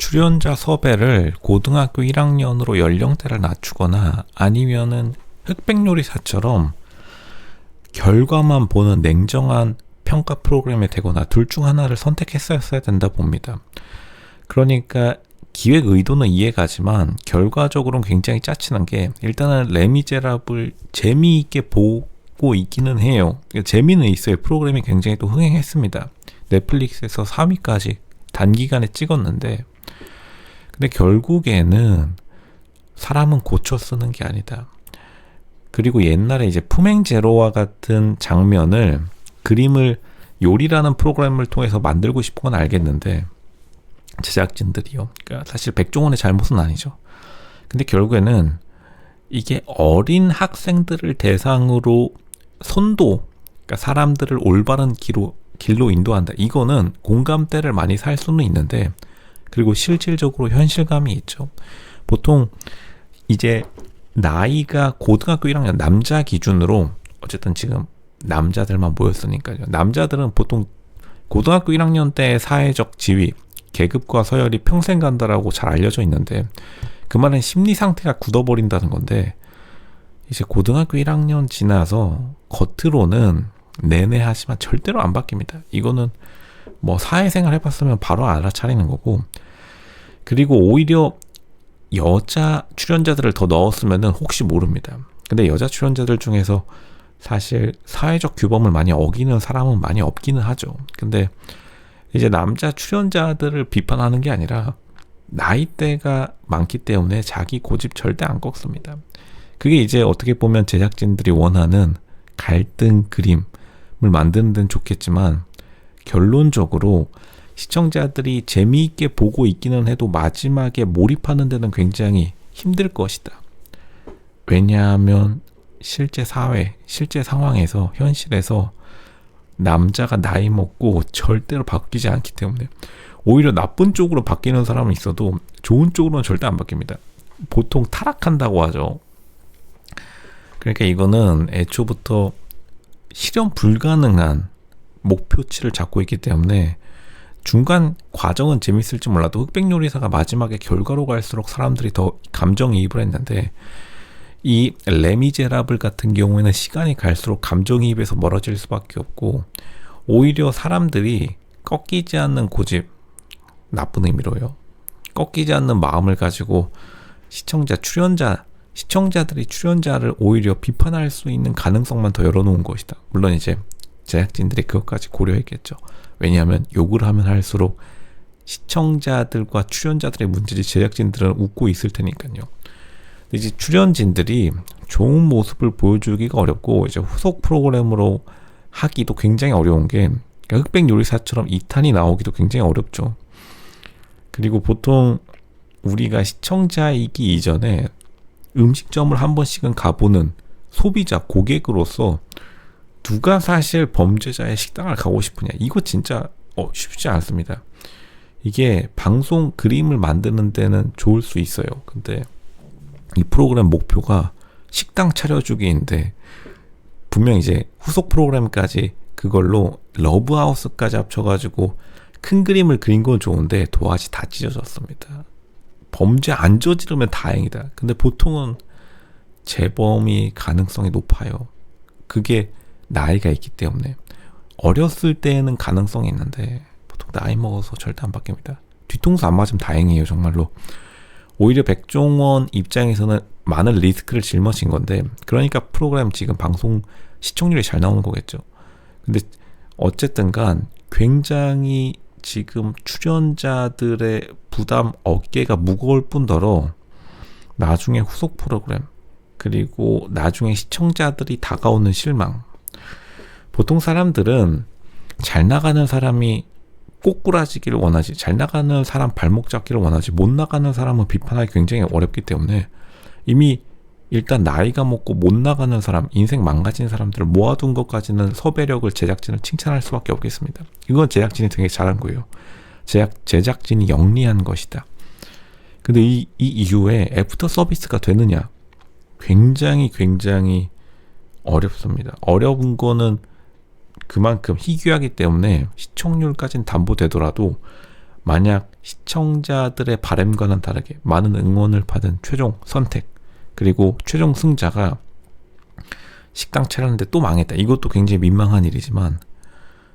출연자 섭외를 고등학교 1학년으로 연령대를 낮추거나 아니면은 흑백요리사처럼 결과만 보는 냉정한 평가 프로그램이 되거나 둘 중 하나를 선택했어야 된다 봅니다. 그러니까 기획 의도는 이해가지만 결과적으로는 굉장히 짜치는 게, 일단은 레미제라블 재미있게 보고 있기는 해요. 재미는 있어요. 프로그램이 굉장히 또 흥행했습니다. 넷플릭스에서 3위까지 단기간에 찍었는데, 근데 결국에는 사람은 고쳐 쓰는 게 아니다. 그리고 옛날에 이제 품행제로와 같은 장면을, 그림을 요리라는 프로그램을 통해서 만들고 싶은 건 알겠는데, 제작진들이요. 그러니까 사실 백종원의 잘못은 아니죠. 근데 결국에는 이게 어린 학생들을 대상으로 선도, 그러니까 사람들을 올바른 길로 인도한다. 이거는 공감대를 많이 살 수는 있는데, 그리고 실질적으로 현실감이 있죠. 보통 이제 나이가 고등학교 1학년 남자 기준으로, 어쨌든 지금 남자들만 모였으니까요. 남자들은 보통 고등학교 1학년 때 사회적 지위, 계급과 서열이 평생 간다라고 잘 알려져 있는데, 그 말은 심리 상태가 굳어버린다는 건데, 이제 고등학교 1학년 지나서 겉으로는 내내 하지만 절대로 안 바뀝니다. 이거는 뭐 사회생활 해봤으면 바로 알아차리는 거고, 그리고 오히려 여자 출연자들을 더 넣었으면은 혹시 모릅니다. 근데 여자 출연자들 중에서 사실 사회적 규범을 많이 어기는 사람은 많이 없기는 하죠. 근데 이제 남자 출연자들을 비판하는 게 아니라 나이대가 많기 때문에 자기 고집 절대 안 꺾습니다. 그게 이제 어떻게 보면 제작진들이 원하는 갈등 그림을 만드는 데는 좋겠지만, 결론적으로 시청자들이 재미있게 보고 있기는 해도 마지막에 몰입하는 데는 굉장히 힘들 것이다. 왜냐하면 실제 사회, 실제 상황에서, 현실에서 남자가 나이 먹고 절대로 바뀌지 않기 때문에, 오히려 나쁜 쪽으로 바뀌는 사람은 있어도 좋은 쪽으로는 절대 안 바뀝니다. 보통 타락한다고 하죠. 그러니까 이거는 애초부터 실현 불가능한 목표치를 잡고 있기 때문에, 중간 과정은 재밌을지 몰라도 흑백요리사가 마지막에 결과로 갈수록 사람들이 더 감정이입을 했는데, 이 레미제라블 같은 경우에는 시간이 갈수록 감정이입에서 멀어질 수밖에 없고, 오히려 사람들이 꺾이지 않는 고집, 나쁜 의미로요, 꺾이지 않는 마음을 가지고 시청자들이 출연자를 오히려 비판할 수 있는 가능성만 더 열어놓은 것이다. 물론 이제 제작진들이 그것까지 고려했겠죠. 왜냐하면 욕을 하면 할수록 시청자들과 출연자들의 문제지 제작진들은 웃고 있을 테니까요. 이제 출연진들이 좋은 모습을 보여주기가 어렵고, 이제 후속 프로그램으로 하기도 굉장히 어려운 게, 그러니까 흑백요리사처럼 2탄이 나오기도 굉장히 어렵죠. 그리고 보통 우리가 시청자이기 이전에 음식점을 한 번씩은 가보는 소비자, 고객으로서 누가 사실 범죄자의 식당을 가고 싶으냐, 이거 진짜 쉽지 않습니다. 이게 방송 그림을 만드는 데는 좋을 수 있어요. 근데 이 프로그램 목표가 식당 차려주기인데, 분명 이제 후속 프로그램까지 그걸로 러브하우스까지 합쳐가지고 큰 그림을 그린 건 좋은데 도화지 다 찢어졌습니다. 범죄 안 저지르면 다행이다. 근데 보통은 재범이 가능성이 높아요. 그게 나이가 있기 때문에. 어렸을 때는 가능성이 있는데 보통 나이 먹어서 절대 안 바뀝니다. 뒤통수 안 맞으면 다행이에요, 정말로. 오히려 백종원 입장에서는 많은 리스크를 짊어진 건데, 그러니까 프로그램 지금 방송 시청률이 잘 나오는 거겠죠. 근데 어쨌든 간 굉장히 지금 출연자들의 부담 어깨가 무거울 뿐더러, 나중에 후속 프로그램, 그리고 나중에 시청자들이 다가오는 실망. 보통 사람들은 잘 나가는 사람이 꼬꾸라지기를 원하지, 잘 나가는 사람 발목 잡기를 원하지, 못 나가는 사람은 비판하기 굉장히 어렵기 때문에, 이미 일단 나이가 먹고 못 나가는 사람, 인생 망가진 사람들을 모아둔 것까지는 섭외력을, 제작진을 칭찬할 수밖에 없겠습니다. 이건 제작진이 되게 잘한 거예요. 제작진이 영리한 것이다. 근데 이 이후에 애프터 서비스가 되느냐, 굉장히 어렵습니다. 어려운 거는 그만큼 희귀하기 때문에 시청률까지는 담보되더라도 만약 시청자들의 바람과는 다르게 많은 응원을 받은 최종 선택 그리고 최종 승자가 식당 차렸는데 또 망했다. 이것도 굉장히 민망한 일이지만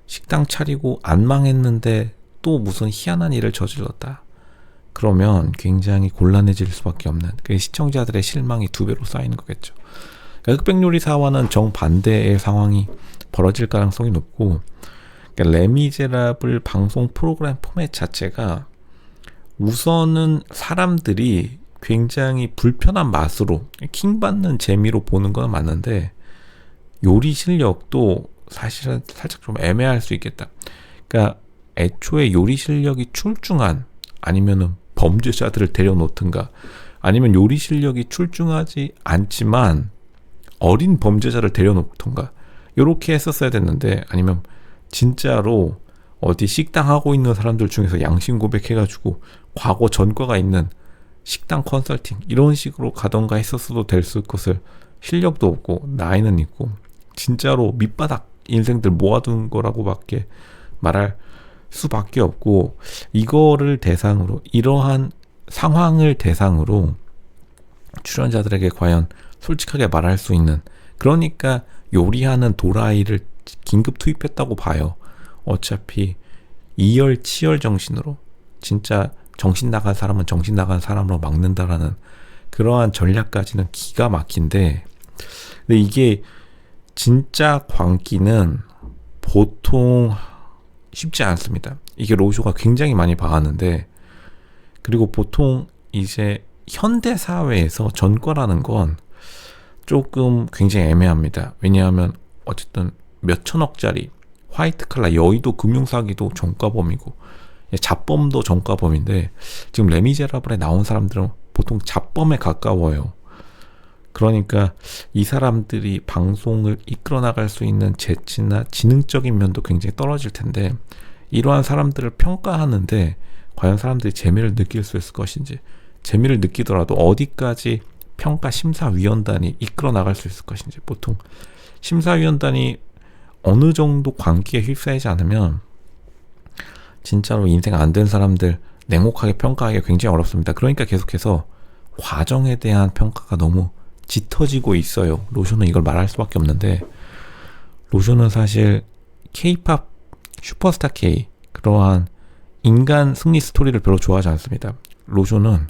식당 차리고 안 망했는데 또 무슨 희한한 일을 저질렀다. 그러면 굉장히 곤란해질 수밖에 없는 그 시청자들의 실망이 2배로 쌓이는 거겠죠. 그러니까 흑백요리사와는 정반대의 상황이 벌어질 가능성이 높고 그러니까 레미제라블 방송 프로그램 포맷 자체가 우선은 사람들이 굉장히 불편한 맛으로 킹받는 재미로 보는 건 맞는데 요리 실력도 사실은 살짝 좀 애매할 수 있겠다. 그러니까 애초에 요리 실력이 출중한 아니면은 범죄자들을 데려놓든가 아니면 요리 실력이 출중하지 않지만 어린 범죄자를 데려놓던가 요렇게 했었어야 됐는데 아니면 진짜로 어디 식당 하고 있는 사람들 중에서 양심 고백해가지고 과거 전과가 있는 식당 컨설팅 이런 식으로 가던가 했었어도 됐을 것을 실력도 없고 나이는 있고 진짜로 밑바닥 인생들 모아둔 거라고밖에 말할 수밖에 없고 이거를 대상으로 이러한 상황을 대상으로 출연자들에게 과연 솔직하게 말할 수 있는 그러니까 요리하는 도라이를 긴급 투입했다고 봐요. 어차피 이열치열 정신으로 진짜 정신 나간 사람은 정신 나간 사람으로 막는다라는 그러한 전략까지는 기가 막힌데 근데 이게 진짜 광기는 보통 쉽지 않습니다. 이게 로쇼가 굉장히 많이 봐왔는데 그리고 보통 이제 현대 사회에서 전과라는 건 조금 굉장히 애매합니다. 왜냐하면 어쨌든 몇 천억짜리 화이트 칼라 여의도 금융사기도 전과범이고 잡범도 전과범인데 지금 레미제라블에 나온 사람들은 보통 잡범에 가까워요. 그러니까 이 사람들이 방송을 이끌어 나갈 수 있는 재치나 지능적인 면도 굉장히 떨어질 텐데 이러한 사람들을 평가하는데 과연 사람들이 재미를 느낄 수 있을 것인지 재미를 느끼더라도 어디까지 평가 심사위원단이 이끌어 나갈 수 있을 것인지 보통 심사위원단이 어느 정도 광기에 휩싸이지 않으면 진짜로 인생 안 된 사람들 냉혹하게 평가하기가 굉장히 어렵습니다. 그러니까 계속해서 과정에 대한 평가가 너무 짙어지고 있어요. 로쇼는 이걸 말할 수밖에 없는데 로쇼는 사실 K-팝 슈퍼스타 K 그러한 인간 승리 스토리를 별로 좋아하지 않습니다. 로쇼는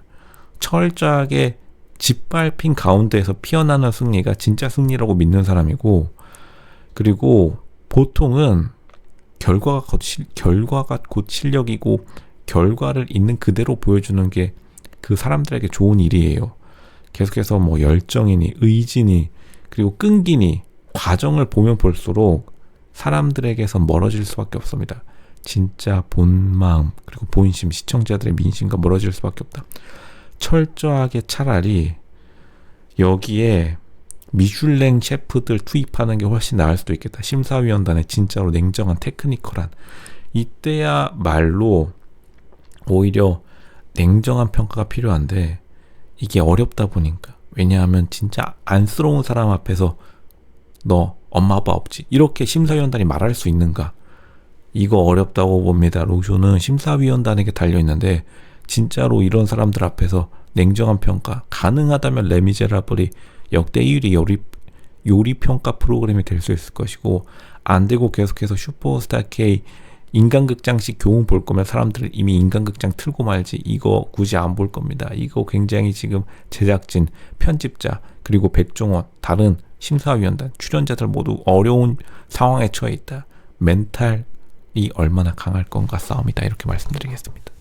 철저하게 짓밟힌 가운데에서 피어나는 승리가 진짜 승리라고 믿는 사람이고 그리고 보통은 결과가 곧 실력이고 결과를 있는 그대로 보여주는 게 그 사람들에게 좋은 일이에요. 계속해서 뭐 열정이니 의지니 그리고 끈기니 과정을 보면 볼수록 사람들에게서 멀어질 수밖에 없습니다. 진짜 본마음 그리고 본심 시청자들의 민심과 멀어질 수밖에 없다. 철저하게 차라리 여기에 미슐랭 셰프들 투입하는 게 훨씬 나을 수도 있겠다. 심사위원단에 진짜로 냉정한 테크니컬한 이때야말로 오히려 냉정한 평가가 필요한데 이게 어렵다 보니까 왜냐하면 진짜 안쓰러운 사람 앞에서 너 엄마 아빠 없지 이렇게 심사위원단이 말할 수 있는가 이거 어렵다고 봅니다. 로쇼는 심사위원단에게 달려있는데 진짜로 이런 사람들 앞에서 냉정한 평가 가능하다면 레미제라블이 역대 1위 요리 평가 프로그램이 될 수 있을 것이고 안 되고 계속해서 슈퍼스타 K 인간극장식 교훈 볼 거면 사람들은 이미 인간극장 틀고 말지 이거 굳이 안 볼 겁니다. 이거 굉장히 지금 제작진, 편집자 그리고 백종원 다른 심사위원단 출연자들 모두 어려운 상황에 처해 있다. 멘탈이 얼마나 강할 건가 싸움이다 이렇게 말씀드리겠습니다.